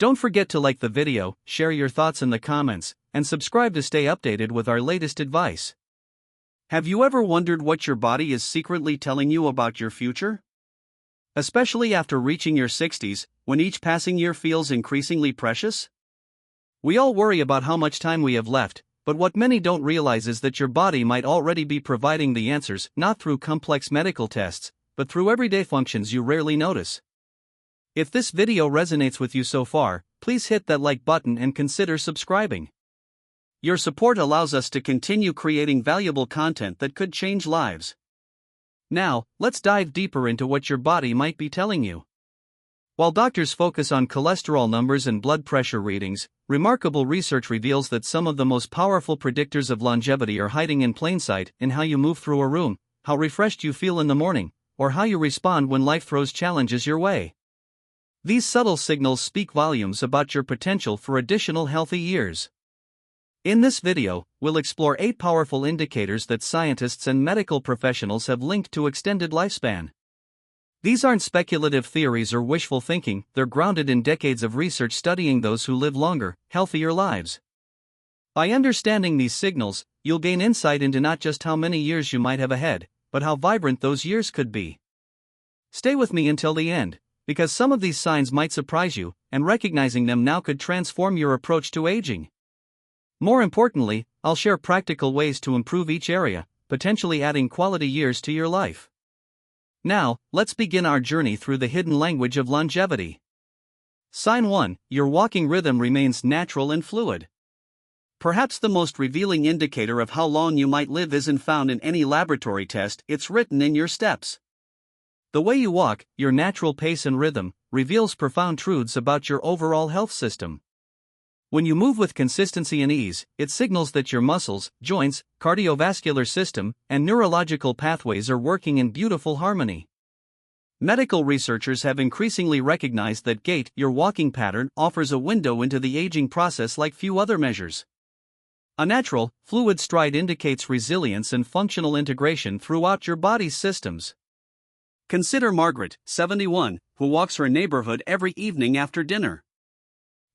Don't forget to like the video, share your thoughts in the comments, and subscribe to stay updated with our latest advice. Have you ever wondered what your body is secretly telling you about your future? Especially after reaching your 60s, when each passing year feels increasingly precious? We all worry about how much time we have left, but what many don't realize is that your body might already be providing the answers, not through complex medical tests, but through everyday functions you rarely notice. If this video resonates with you so far, please hit that like button and consider subscribing. Your support allows us to continue creating valuable content that could change lives. Now, let's dive deeper into what your body might be telling you. While doctors focus on cholesterol numbers and blood pressure readings, remarkable research reveals that some of the most powerful predictors of longevity are hiding in plain sight in how you move through a room, how refreshed you feel in the morning, or how you respond when life throws challenges your way. These subtle signals speak volumes about your potential for additional healthy years. In this video, we'll explore 8 powerful indicators that scientists and medical professionals have linked to extended lifespan. These aren't speculative theories or wishful thinking, they're grounded in decades of research studying those who live longer, healthier lives. By understanding these signals, you'll gain insight into not just how many years you might have ahead, but how vibrant those years could be. Stay with me until the end, because some of these signs might surprise you, and recognizing them now could transform your approach to aging. More importantly, I'll share practical ways to improve each area, potentially adding quality years to your life. Now, let's begin our journey through the hidden language of longevity. Sign 1: your walking rhythm remains natural and fluid. Perhaps the most revealing indicator of how long you might live isn't found in any laboratory test, it's written in your steps. The way you walk, your natural pace and rhythm, reveals profound truths about your overall health system. When you move with consistency and ease, it signals that your muscles, joints, cardiovascular system, and neurological pathways are working in beautiful harmony. Medical researchers have increasingly recognized that gait, your walking pattern, offers a window into the aging process like few other measures. A natural, fluid stride indicates resilience and functional integration throughout your body's systems. Consider Margaret, 71, who walks her neighborhood every evening after dinner.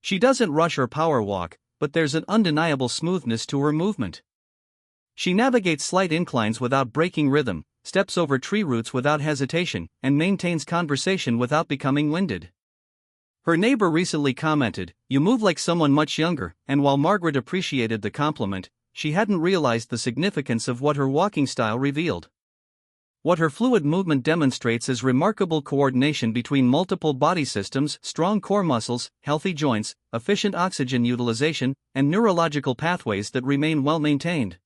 She doesn't rush or power walk, but there's an undeniable smoothness to her movement. She navigates slight inclines without breaking rhythm, steps over tree roots without hesitation, and maintains conversation without becoming winded. Her neighbor recently commented, "You move like someone much younger," and while Margaret appreciated the compliment, she hadn't realized the significance of what her walking style revealed. What her fluid movement demonstrates is remarkable coordination between multiple body systems, strong core muscles, healthy joints, efficient oxygen utilization, and neurological pathways that remain well maintained.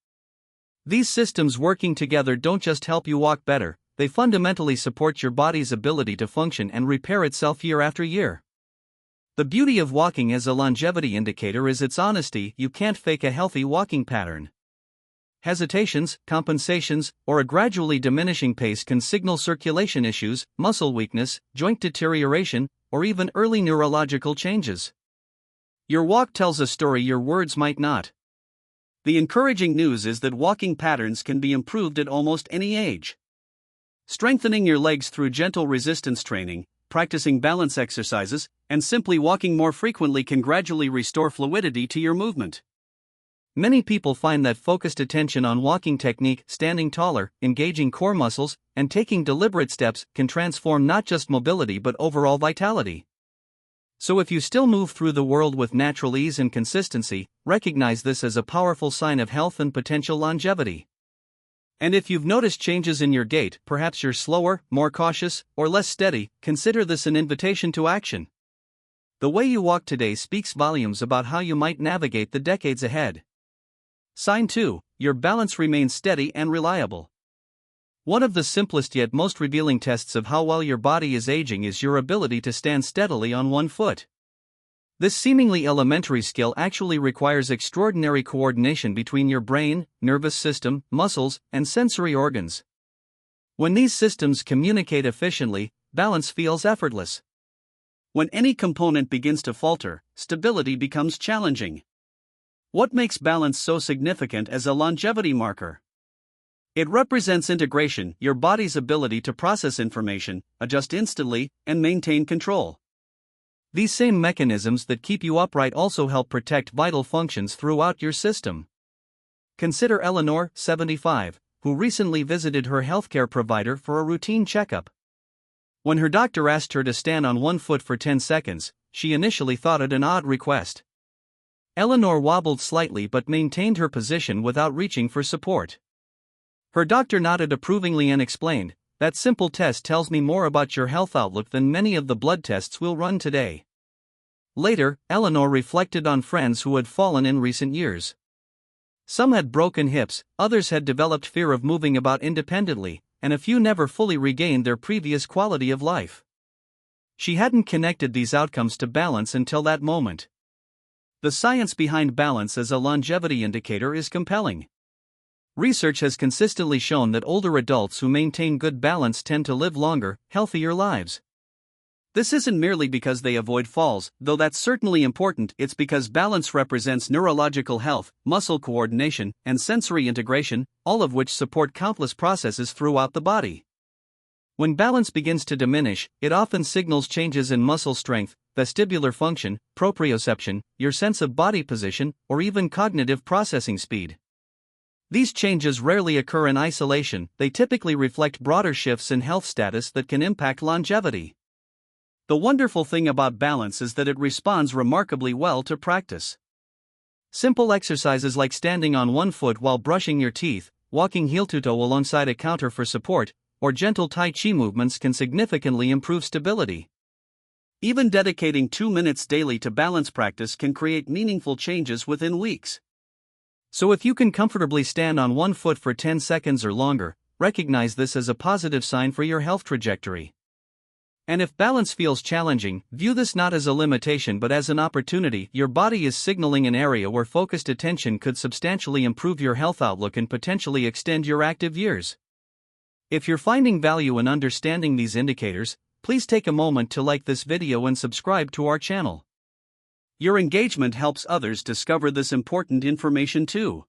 These systems working together don't just help you walk better, they fundamentally support your body's ability to function and repair itself year after year. The beauty of walking as a longevity indicator is its honesty. You can't fake a healthy walking pattern. Hesitations, compensations, or a gradually diminishing pace can signal circulation issues, muscle weakness, joint deterioration, or even early neurological changes. Your walk tells a story your words might not. The encouraging news is that walking patterns can be improved at almost any age. Strengthening your legs through gentle resistance training, practicing balance exercises, and simply walking more frequently can gradually restore fluidity to your movement. Many people find that focused attention on walking technique, standing taller, engaging core muscles, and taking deliberate steps can transform not just mobility but overall vitality. So if you still move through the world with natural ease and consistency, recognize this as a powerful sign of health and potential longevity. And if you've noticed changes in your gait, perhaps you're slower, more cautious, or less steady, consider this an invitation to action. The way you walk today speaks volumes about how you might navigate the decades ahead. Sign 2: your balance remains steady and reliable. One of the simplest yet most revealing tests of how well your body is aging is your ability to stand steadily on one foot. This seemingly elementary skill actually requires extraordinary coordination between your brain, nervous system, muscles, and sensory organs. When these systems communicate efficiently, balance feels effortless. When any component begins to falter, stability becomes challenging. What makes balance so significant as a longevity marker? It represents integration, your body's ability to process information, adjust instantly, and maintain control. These same mechanisms that keep you upright also help protect vital functions throughout your system. Consider Eleanor, 75, who recently visited her healthcare provider for a routine checkup. When her doctor asked her to stand on one foot for 10 seconds, she initially thought it an odd request. Eleanor wobbled slightly but maintained her position without reaching for support. Her doctor nodded approvingly and explained, "That simple test tells me more about your health outlook than many of the blood tests we'll run today." Later, Eleanor reflected on friends who had fallen in recent years. Some had broken hips, others had developed fear of moving about independently, and a few never fully regained their previous quality of life. She hadn't connected these outcomes to balance until that moment. The science behind balance as a longevity indicator is compelling. Research has consistently shown that older adults who maintain good balance tend to live longer, healthier lives. This isn't merely because they avoid falls, though that's certainly important. It's because balance represents neurological health, muscle coordination, and sensory integration, all of which support countless processes throughout the body. When balance begins to diminish, it often signals changes in muscle strength, vestibular function, proprioception, your sense of body position, or even cognitive processing speed. These changes rarely occur in isolation, they typically reflect broader shifts in health status that can impact longevity. The wonderful thing about balance is that it responds remarkably well to practice. Simple exercises like standing on one foot while brushing your teeth, walking heel-to-toe alongside a counter for support, or gentle Tai Chi movements can significantly improve stability. Even dedicating 2 minutes daily to balance practice can create meaningful changes within weeks. So if you can comfortably stand on one foot for 10 seconds or longer, recognize this as a positive sign for your health trajectory. And if balance feels challenging, view this not as a limitation but as an opportunity. Your body is signaling an area where focused attention could substantially improve your health outlook and potentially extend your active years. If you're finding value in understanding these indicators, please take a moment to like this video and subscribe to our channel. Your engagement helps others discover this important information too.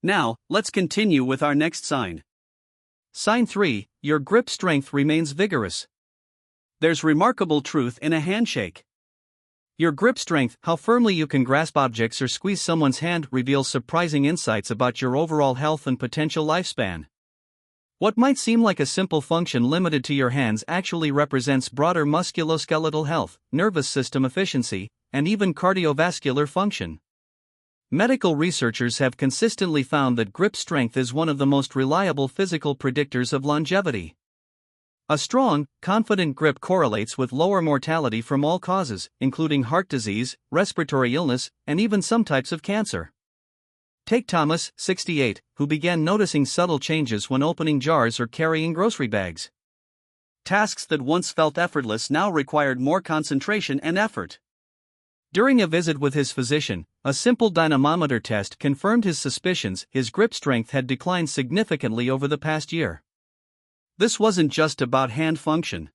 Now, let's continue with our next sign. Sign 3, your grip strength remains vigorous. There's remarkable truth in a handshake. Your grip strength, how firmly you can grasp objects or squeeze someone's hand, reveals surprising insights about your overall health and potential lifespan. What might seem like a simple function limited to your hands actually represents broader musculoskeletal health, nervous system efficiency, and even cardiovascular function. Medical researchers have consistently found that grip strength is one of the most reliable physical predictors of longevity. A strong, confident grip correlates with lower mortality from all causes, including heart disease, respiratory illness, and even some types of cancer. Take Thomas, 68, who began noticing subtle changes when opening jars or carrying grocery bags. Tasks that once felt effortless now required more concentration and effort. During a visit with his physician, a simple dynamometer test confirmed his suspicions. His grip strength had declined significantly over the past year. This wasn't just about hand function.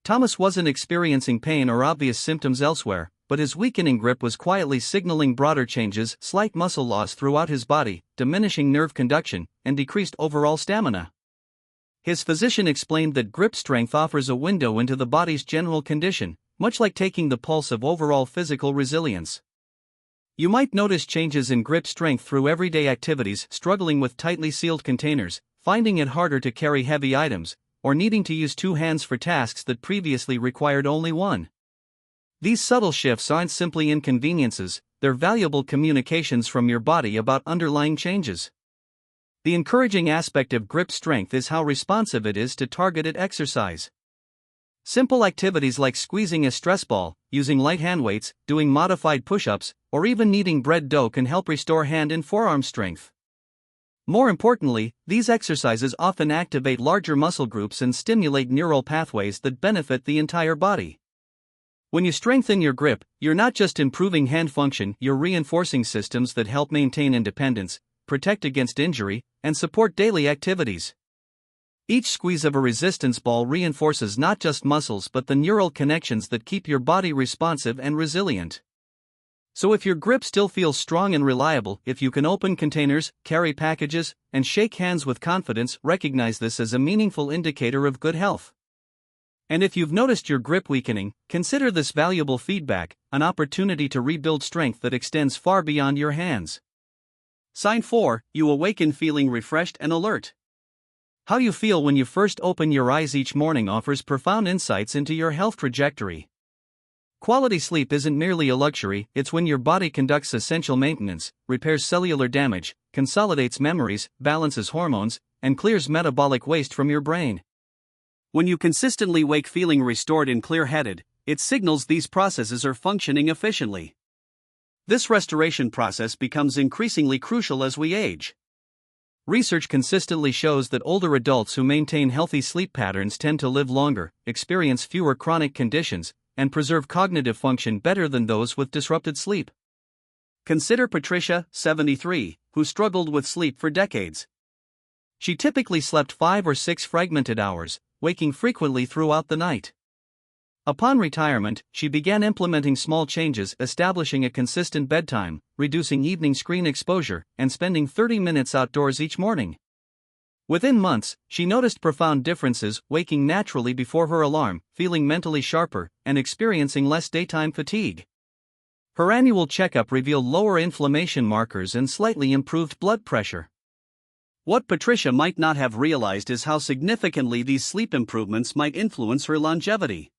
Thomas wasn't experiencing pain or obvious symptoms elsewhere, but his weakening grip was quietly signaling broader changes: slight muscle loss throughout his body, diminishing nerve conduction, and decreased overall stamina. His physician explained that grip strength offers a window into the body's general condition, much like taking the pulse of overall physical resilience. You might notice changes in grip strength through everyday activities: struggling with tightly sealed containers, finding it harder to carry heavy items, or needing to use two hands for tasks that previously required only one. These subtle shifts aren't simply inconveniences, they're valuable communications from your body about underlying changes. The encouraging aspect of grip strength is how responsive it is to targeted exercise. Simple activities like squeezing a stress ball, using light hand weights, doing modified push-ups, or even kneading bread dough can help restore hand and forearm strength. More importantly, these exercises often activate larger muscle groups and stimulate neural pathways that benefit the entire body. When you strengthen your grip, you're not just improving hand function, you're reinforcing systems that help maintain independence, protect against injury, and support daily activities. Each squeeze of a resistance ball reinforces not just muscles but the neural connections that keep your body responsive and resilient. So if your grip still feels strong and reliable, if you can open containers, carry packages, and shake hands with confidence, recognize this as a meaningful indicator of good health. And if you've noticed your grip weakening, consider this valuable feedback, an opportunity to rebuild strength that extends far beyond your hands. Sign 4, you awaken feeling refreshed and alert. How you feel when you first open your eyes each morning offers profound insights into your health trajectory. Quality sleep isn't merely a luxury, it's when your body conducts essential maintenance, repairs cellular damage, consolidates memories, balances hormones, and clears metabolic waste from your brain. When you consistently wake feeling restored and clear-headed, it signals these processes are functioning efficiently. This restoration process becomes increasingly crucial as we age. Research consistently shows that older adults who maintain healthy sleep patterns tend to live longer, experience fewer chronic conditions, and preserve cognitive function better than those with disrupted sleep. Consider Patricia, 73, who struggled with sleep for decades. She typically slept 5 or 6 fragmented hours, waking frequently throughout the night. Upon retirement, she began implementing small changes, establishing a consistent bedtime, reducing evening screen exposure, and spending 30 minutes outdoors each morning. Within months, she noticed profound differences, waking naturally before her alarm, feeling mentally sharper, and experiencing less daytime fatigue. Her annual checkup revealed lower inflammation markers and slightly improved blood pressure. What Patricia might not have realized is how significantly these sleep improvements might influence her longevity.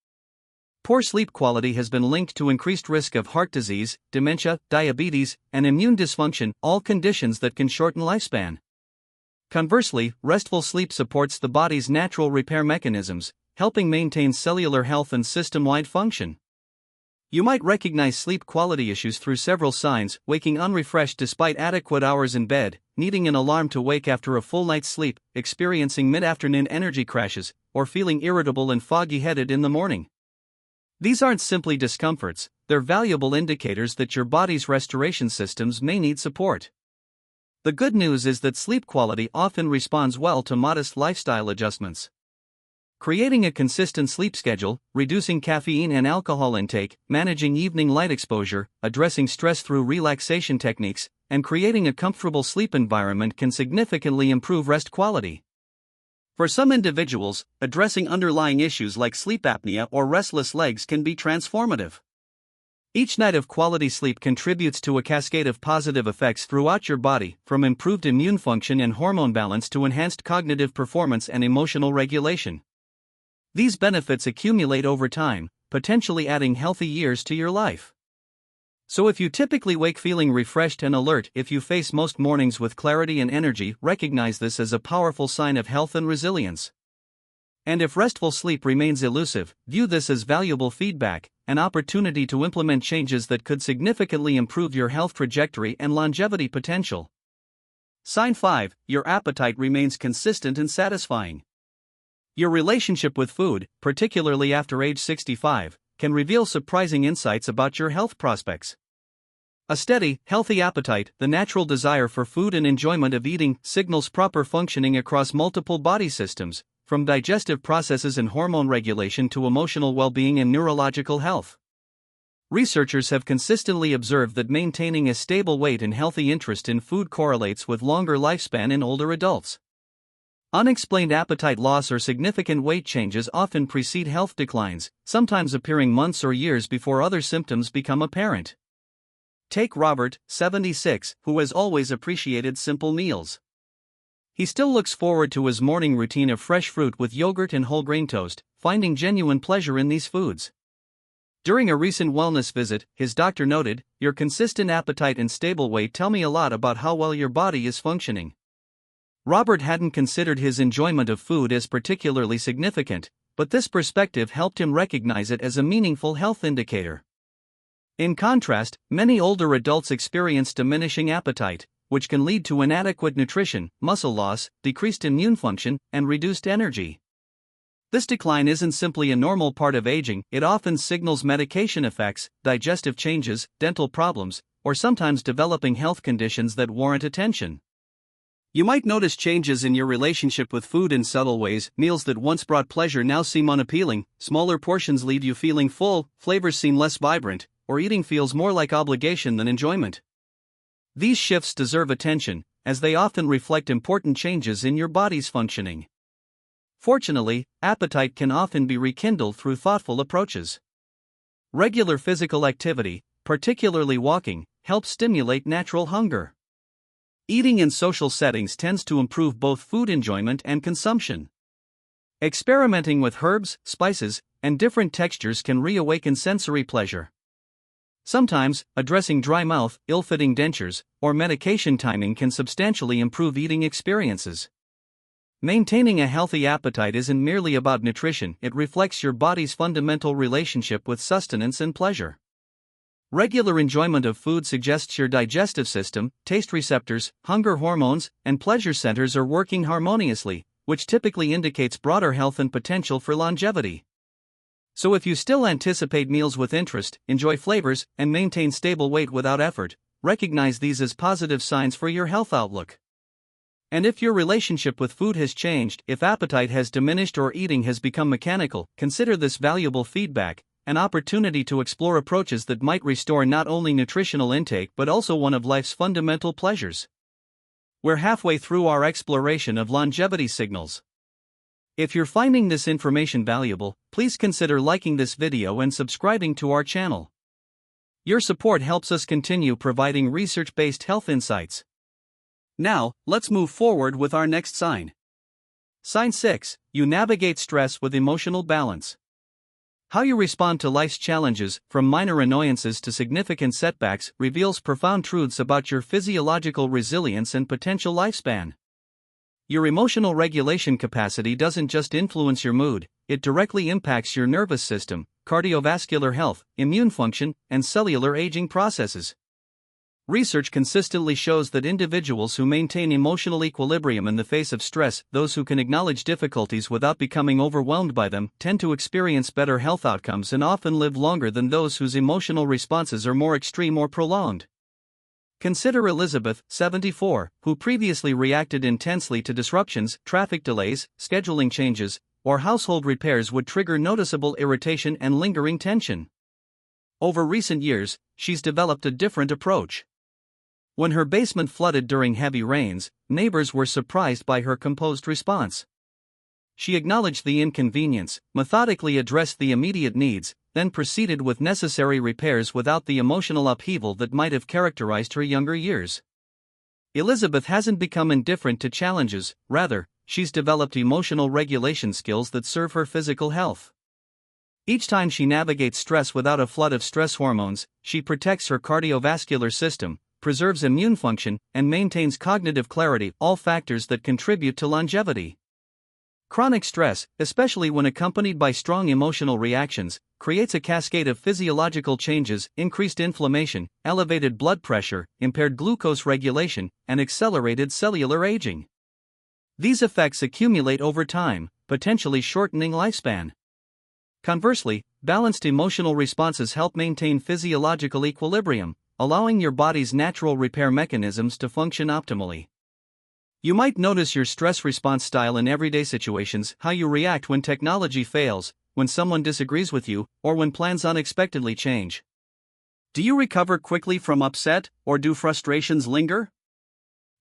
Poor sleep quality has been linked to increased risk of heart disease, dementia, diabetes, and immune dysfunction, all conditions that can shorten lifespan. Conversely, restful sleep supports the body's natural repair mechanisms, helping maintain cellular health and system-wide function. You might recognize sleep quality issues through several signs: waking unrefreshed despite adequate hours in bed, needing an alarm to wake after a full night's sleep, experiencing mid-afternoon energy crashes, or feeling irritable and foggy-headed in the morning. These aren't simply discomforts, they're valuable indicators that your body's restoration systems may need support. The good news is that sleep quality often responds well to modest lifestyle adjustments. Creating a consistent sleep schedule, reducing caffeine and alcohol intake, managing evening light exposure, addressing stress through relaxation techniques, and creating a comfortable sleep environment can significantly improve rest quality. For some individuals, addressing underlying issues like sleep apnea or restless legs can be transformative. Each night of quality sleep contributes to a cascade of positive effects throughout your body, from improved immune function and hormone balance to enhanced cognitive performance and emotional regulation. These benefits accumulate over time, potentially adding healthy years to your life. So if you typically wake feeling refreshed and alert, if you face most mornings with clarity and energy, recognize this as a powerful sign of health and resilience. And if restful sleep remains elusive, view this as valuable feedback, an opportunity to implement changes that could significantly improve your health trajectory and longevity potential. Sign 5, your appetite remains consistent and satisfying. Your relationship with food, particularly after age 65, can reveal surprising insights about your health prospects. A steady, healthy appetite, the natural desire for food and enjoyment of eating, signals proper functioning across multiple body systems, from digestive processes and hormone regulation to emotional well-being and neurological health. Researchers have consistently observed that maintaining a stable weight and healthy interest in food correlates with longer lifespan in older adults. Unexplained appetite loss or significant weight changes often precede health declines, sometimes appearing months or years before other symptoms become apparent. Take Robert, 76, who has always appreciated simple meals. He still looks forward to his morning routine of fresh fruit with yogurt and whole grain toast, finding genuine pleasure in these foods. During a recent wellness visit, his doctor noted, "Your consistent appetite and stable weight tell me a lot about how well your body is functioning." Robert hadn't considered his enjoyment of food as particularly significant, but this perspective helped him recognize it as a meaningful health indicator. In contrast, many older adults experience diminishing appetite, which can lead to inadequate nutrition, muscle loss, decreased immune function, and reduced energy. This decline isn't simply a normal part of aging, it often signals medication effects, digestive changes, dental problems, or sometimes developing health conditions that warrant attention. You might notice changes in your relationship with food in subtle ways. Meals that once brought pleasure now seem unappealing, smaller portions leave you feeling full, flavors seem less vibrant, or eating feels more like obligation than enjoyment. These shifts deserve attention, as they often reflect important changes in your body's functioning. Fortunately, appetite can often be rekindled through thoughtful approaches. Regular physical activity, particularly walking, helps stimulate natural hunger. Eating in social settings tends to improve both food enjoyment and consumption. Experimenting with herbs, spices, and different textures can reawaken sensory pleasure. Sometimes, addressing dry mouth, ill-fitting dentures, or medication timing can substantially improve eating experiences. Maintaining a healthy appetite isn't merely about nutrition, it reflects your body's fundamental relationship with sustenance and pleasure. Regular enjoyment of food suggests your digestive system, taste receptors, hunger hormones, and pleasure centers are working harmoniously, which typically indicates broader health and potential for longevity. So if you still anticipate meals with interest, enjoy flavors, and maintain stable weight without effort, recognize these as positive signs for your health outlook. And if your relationship with food has changed, if appetite has diminished or eating has become mechanical, consider this valuable feedback, an opportunity to explore approaches that might restore not only nutritional intake but also one of life's fundamental pleasures. We're halfway through our exploration of longevity signals. If you're finding this information valuable, please consider liking this video and subscribing to our channel. Your support helps us continue providing research-based health insights. Now, let's move forward with our next sign. Sign 6, you navigate stress with emotional balance. How you respond to life's challenges, from minor annoyances to significant setbacks, reveals profound truths about your physiological resilience and potential lifespan. Your emotional regulation capacity doesn't just influence your mood, it directly impacts your nervous system, cardiovascular health, immune function, and cellular aging processes. Research consistently shows that individuals who maintain emotional equilibrium in the face of stress, those who can acknowledge difficulties without becoming overwhelmed by them, tend to experience better health outcomes and often live longer than those whose emotional responses are more extreme or prolonged. Consider Elizabeth, 74, who previously reacted intensely to disruptions, traffic delays, scheduling changes, or household repairs would trigger noticeable irritation and lingering tension. Over recent years, she's developed a different approach. When her basement flooded during heavy rains, neighbors were surprised by her composed response. She acknowledged the inconvenience, methodically addressed the immediate needs, then proceeded with necessary repairs without the emotional upheaval that might have characterized her younger years. Elizabeth hasn't become indifferent to challenges, rather, she's developed emotional regulation skills that serve her physical health. Each time she navigates stress without a flood of stress hormones, she protects her cardiovascular system, preserves immune function, and maintains cognitive clarity, all factors that contribute to longevity. Chronic stress, especially when accompanied by strong emotional reactions, creates a cascade of physiological changes: increased inflammation, elevated blood pressure, impaired glucose regulation, and accelerated cellular aging. These effects accumulate over time, potentially shortening lifespan. Conversely, balanced emotional responses help maintain physiological equilibrium, allowing your body's natural repair mechanisms to function optimally. You might notice your stress response style in everyday situations: how you react when technology fails, when someone disagrees with you, or when plans unexpectedly change. Do you recover quickly from upset, or do frustrations linger?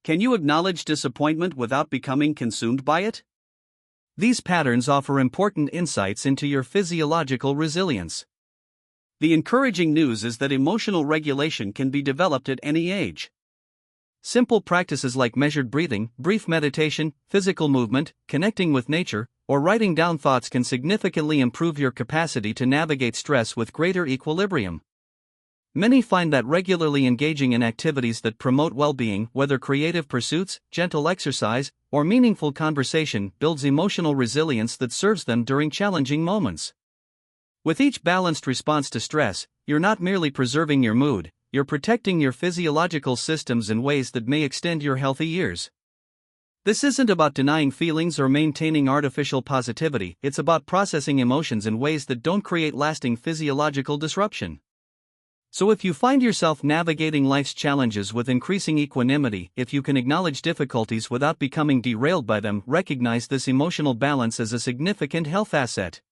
Can you acknowledge disappointment without becoming consumed by it? These patterns offer important insights into your physiological resilience. The encouraging news is that emotional regulation can be developed at any age. Simple practices like measured breathing, brief meditation, physical movement, connecting with nature, or writing down thoughts can significantly improve your capacity to navigate stress with greater equilibrium. Many find that regularly engaging in activities that promote well-being, whether creative pursuits, gentle exercise, or meaningful conversation, builds emotional resilience that serves them during challenging moments. With each balanced response to stress, you're not merely preserving your mood, you're protecting your physiological systems in ways that may extend your healthy years. This isn't about denying feelings or maintaining artificial positivity, it's about processing emotions in ways that don't create lasting physiological disruption. So if you find yourself navigating life's challenges with increasing equanimity, if you can acknowledge difficulties without becoming derailed by them, recognize this emotional balance as a significant health asset.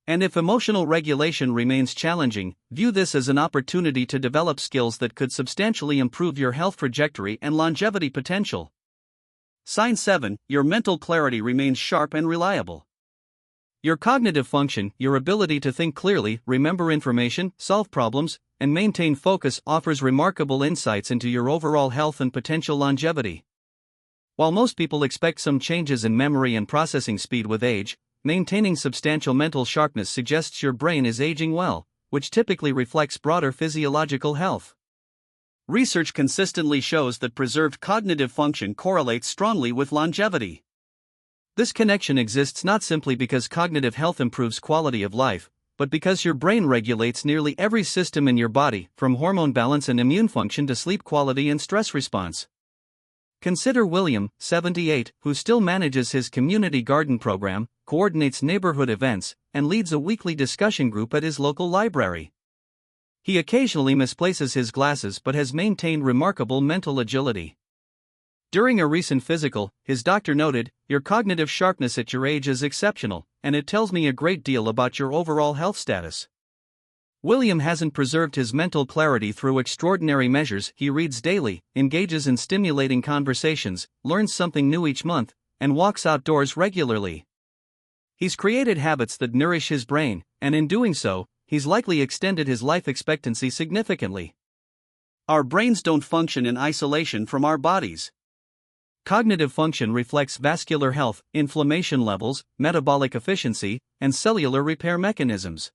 And if emotional regulation remains challenging, view this as an opportunity to develop skills that could substantially improve your health trajectory and longevity potential. Sign 7, your mental clarity remains sharp and reliable. Your cognitive function, your ability to think clearly, remember information, solve problems, and maintain focus offers remarkable insights into your overall health and potential longevity. While most people expect some changes in memory and processing speed with age, maintaining substantial mental sharpness suggests your brain is aging well, which typically reflects broader physiological health. Research consistently shows that preserved cognitive function correlates strongly with longevity. This connection exists not simply because cognitive health improves quality of life, but because your brain regulates nearly every system in your body, from hormone balance and immune function to sleep quality and stress response. Consider William, 78, who still manages his community garden program, coordinates neighborhood events, and leads a weekly discussion group at his local library. He occasionally misplaces his glasses but has maintained remarkable mental agility. During a recent physical, his doctor noted, "Your cognitive sharpness at your age is exceptional, and it tells me a great deal about your overall health status." William hasn't preserved his mental clarity through extraordinary measures. He reads daily, engages in stimulating conversations, learns something new each month, and walks outdoors regularly. He's created habits that nourish his brain, and in doing so, he's likely extended his life expectancy significantly. Our brains don't function in isolation from our bodies. Cognitive function reflects vascular health, inflammation levels, metabolic efficiency, and cellular repair mechanisms.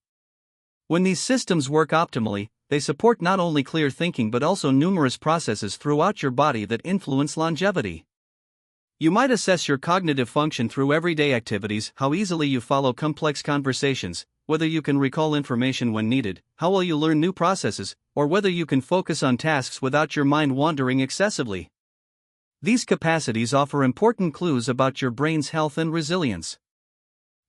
When these systems work optimally, they support not only clear thinking but also numerous processes throughout your body that influence longevity. You might assess your cognitive function through everyday activities: how easily you follow complex conversations, whether you can recall information when needed, how well you learn new processes, or whether you can focus on tasks without your mind wandering excessively. These capacities offer important clues about your brain's health and resilience.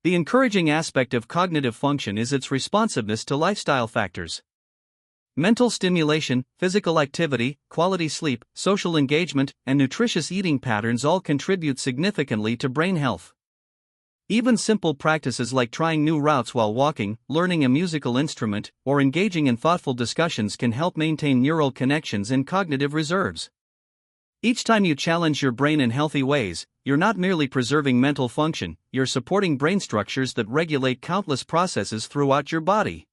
The encouraging aspect of cognitive function is its responsiveness to lifestyle factors. Mental stimulation, physical activity, quality sleep, social engagement, and nutritious eating patterns all contribute significantly to brain health. Even simple practices like trying new routes while walking, learning a musical instrument, or engaging in thoughtful discussions can help maintain neural connections and cognitive reserves. Each time you challenge your brain in healthy ways, you're not merely preserving mental function, you're supporting brain structures that regulate countless processes throughout your body.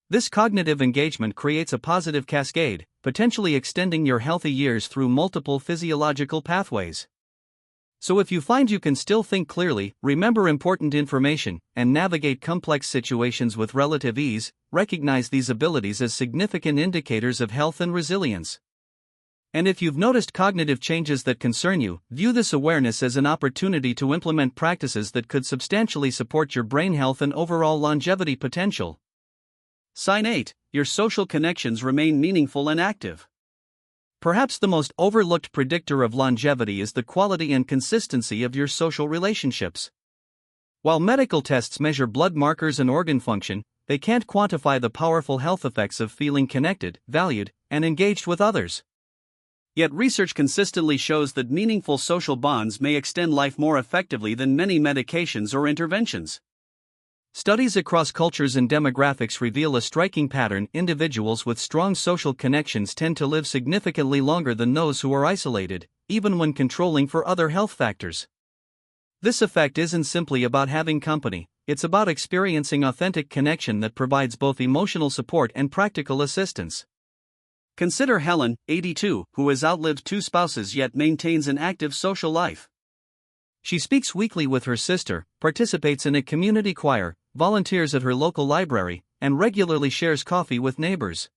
This cognitive engagement creates a positive cascade, potentially extending your healthy years through multiple physiological pathways. So if you find you can still think clearly, remember important information, and navigate complex situations with relative ease, recognize these abilities as significant indicators of health and resilience. And if you've noticed cognitive changes that concern you, view this awareness as an opportunity to implement practices that could substantially support your brain health and overall longevity potential. Sign 8, your social connections remain meaningful and active. Perhaps the most overlooked predictor of longevity is the quality and consistency of your social relationships. While medical tests measure blood markers and organ function, they can't quantify the powerful health effects of feeling connected, valued, and engaged with others. Yet research consistently shows that meaningful social bonds may extend life more effectively than many medications or interventions. Studies across cultures and demographics reveal a striking pattern: individuals with strong social connections tend to live significantly longer than those who are isolated, even when controlling for other health factors. This effect isn't simply about having company, it's about experiencing authentic connection that provides both emotional support and practical assistance. Consider Helen, 82, who has outlived 2 spouses yet maintains an active social life. She speaks weekly with her sister, participates in a community choir, volunteers at her local library, and regularly shares coffee with neighbors.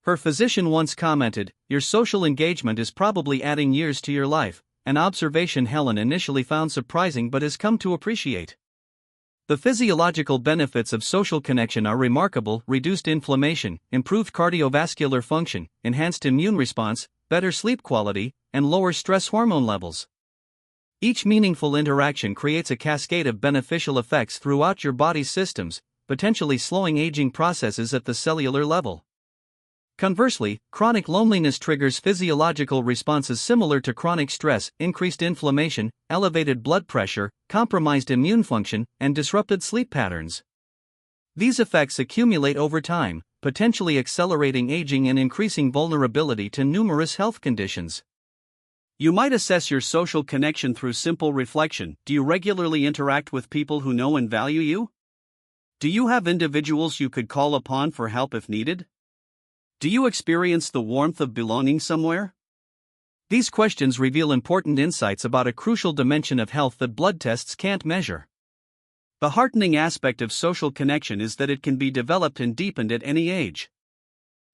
Her physician once commented, "Your social engagement is probably adding years to your life," an observation Helen initially found surprising but has come to appreciate. The physiological benefits of social connection are remarkable: reduced inflammation, improved cardiovascular function, enhanced immune response, better sleep quality, and lower stress hormone levels. Each meaningful interaction creates a cascade of beneficial effects throughout your body's systems, potentially slowing aging processes at the cellular level. Conversely, chronic loneliness triggers physiological responses similar to chronic stress: increased inflammation, elevated blood pressure, compromised immune function, and disrupted sleep patterns. These effects accumulate over time, potentially accelerating aging and increasing vulnerability to numerous health conditions. You might assess your social connection through simple reflection. Do you regularly interact with people who know and value you? Do you have individuals you could call upon for help if needed? Do you experience the warmth of belonging somewhere? These questions reveal important insights about a crucial dimension of health that blood tests can't measure. The heartening aspect of social connection is that it can be developed and deepened at any age.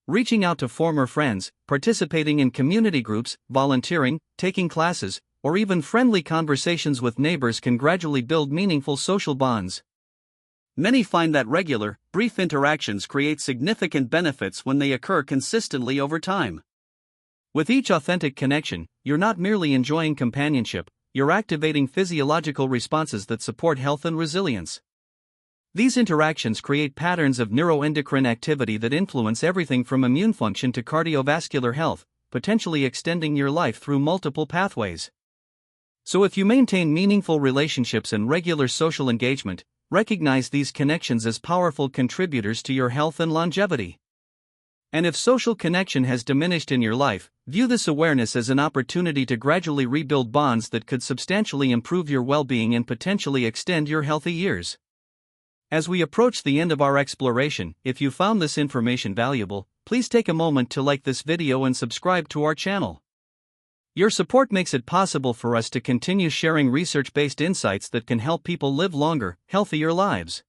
Reaching out to former friends, participating in community groups, volunteering, taking classes, or even friendly conversations with neighbors can gradually build meaningful social bonds. Many find that regular, brief interactions create significant benefits when they occur consistently over time. With each authentic connection, you're not merely enjoying companionship, you're activating physiological responses that support health and resilience. These interactions create patterns of neuroendocrine activity that influence everything from immune function to cardiovascular health, potentially extending your life through multiple pathways. So if you maintain meaningful relationships and regular social engagement, recognize these connections as powerful contributors to your health and longevity. And if social connection has diminished in your life, view this awareness as an opportunity to gradually rebuild bonds that could substantially improve your well-being and potentially extend your healthy years. As we approach the end of our exploration, if you found this information valuable, please take a moment to like this video and subscribe to our channel. Your support makes it possible for us to continue sharing research-based insights that can help people live longer, healthier lives.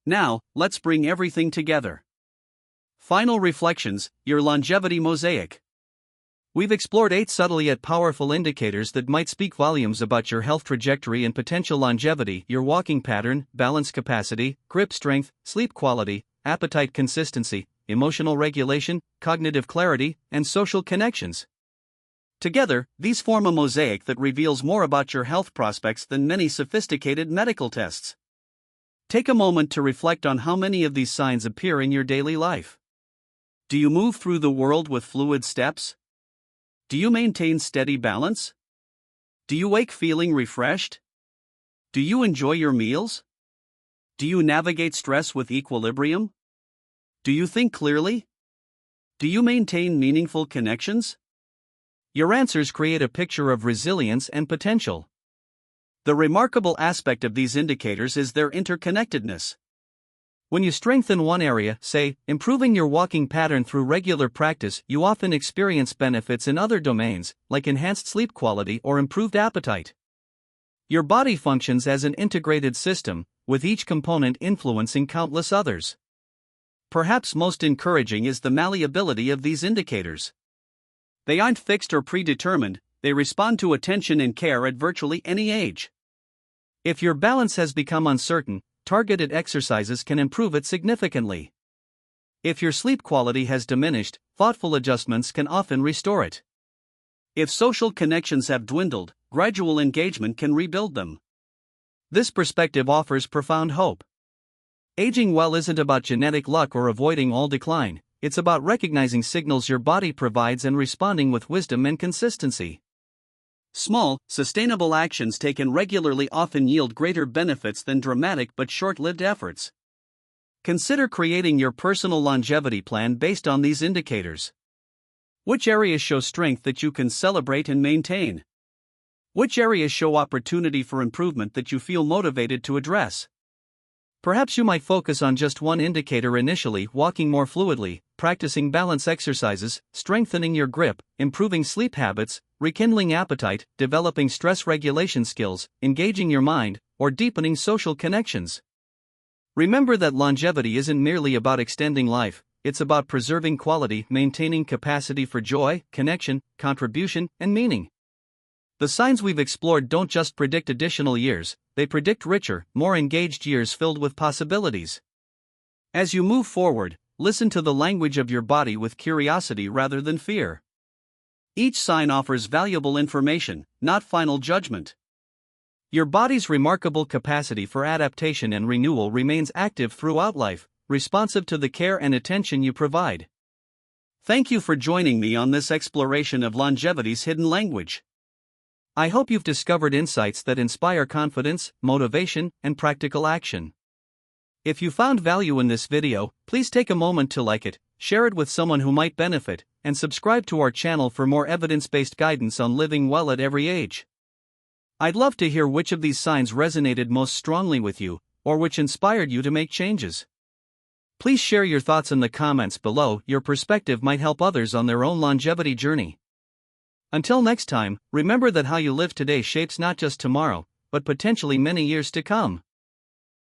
Now, let's bring everything together. Final reflections, your longevity mosaic. We've explored 8 subtle yet powerful indicators that might speak volumes about your health trajectory and potential longevity: your walking pattern, balance capacity, grip strength, sleep quality, appetite consistency, emotional regulation, cognitive clarity, and social connections. Together, these form a mosaic that reveals more about your health prospects than many sophisticated medical tests. Take a moment to reflect on how many of these signs appear in your daily life. Do you move through the world with fluid steps? Do you maintain steady balance? Do you wake feeling refreshed? Do you enjoy your meals? Do you navigate stress with equilibrium? Do you think clearly? Do you maintain meaningful connections? Your answers create a picture of resilience and potential. The remarkable aspect of these indicators is their interconnectedness. When you strengthen one area, say, improving your walking pattern through regular practice, you often experience benefits in other domains, like enhanced sleep quality or improved appetite. Your body functions as an integrated system, with each component influencing countless others. Perhaps most encouraging is the malleability of these indicators. They aren't fixed or predetermined, they respond to attention and care at virtually any age. If your balance has become uncertain, targeted exercises can improve it significantly. If your sleep quality has diminished, thoughtful adjustments can often restore it. If social connections have dwindled, gradual engagement can rebuild them. This perspective offers profound hope. Aging well isn't about genetic luck or avoiding all decline, it's about recognizing signals your body provides and responding with wisdom and consistency. Small, sustainable actions taken regularly often yield greater benefits than dramatic but short-lived efforts. Consider creating your personal longevity plan based on these indicators. Which areas show strength that you can celebrate and maintain? Which areas show opportunity for improvement that you feel motivated to address? Perhaps you might focus on just one indicator initially: walking more fluidly, practicing balance exercises, strengthening your grip, improving sleep habits, rekindling appetite, developing stress regulation skills, engaging your mind, or deepening social connections. Remember that longevity isn't merely about extending life, it's about preserving quality, maintaining capacity for joy, connection, contribution, and meaning. The signs we've explored don't just predict additional years, they predict richer, more engaged years filled with possibilities. As you move forward, listen to the language of your body with curiosity rather than fear. Each sign offers valuable information, not final judgment. Your body's remarkable capacity for adaptation and renewal remains active throughout life, responsive to the care and attention you provide. Thank you for joining me on this exploration of longevity's hidden language. I hope you've discovered insights that inspire confidence, motivation, and practical action. If you found value in this video, please take a moment to like it, share it with someone who might benefit, and subscribe to our channel for more evidence-based guidance on living well at every age. I'd love to hear which of these signs resonated most strongly with you, or which inspired you to make changes. Please share your thoughts in the comments below. Your perspective might help others on their own longevity journey. Until next time, remember that how you live today shapes not just tomorrow, but potentially many years to come.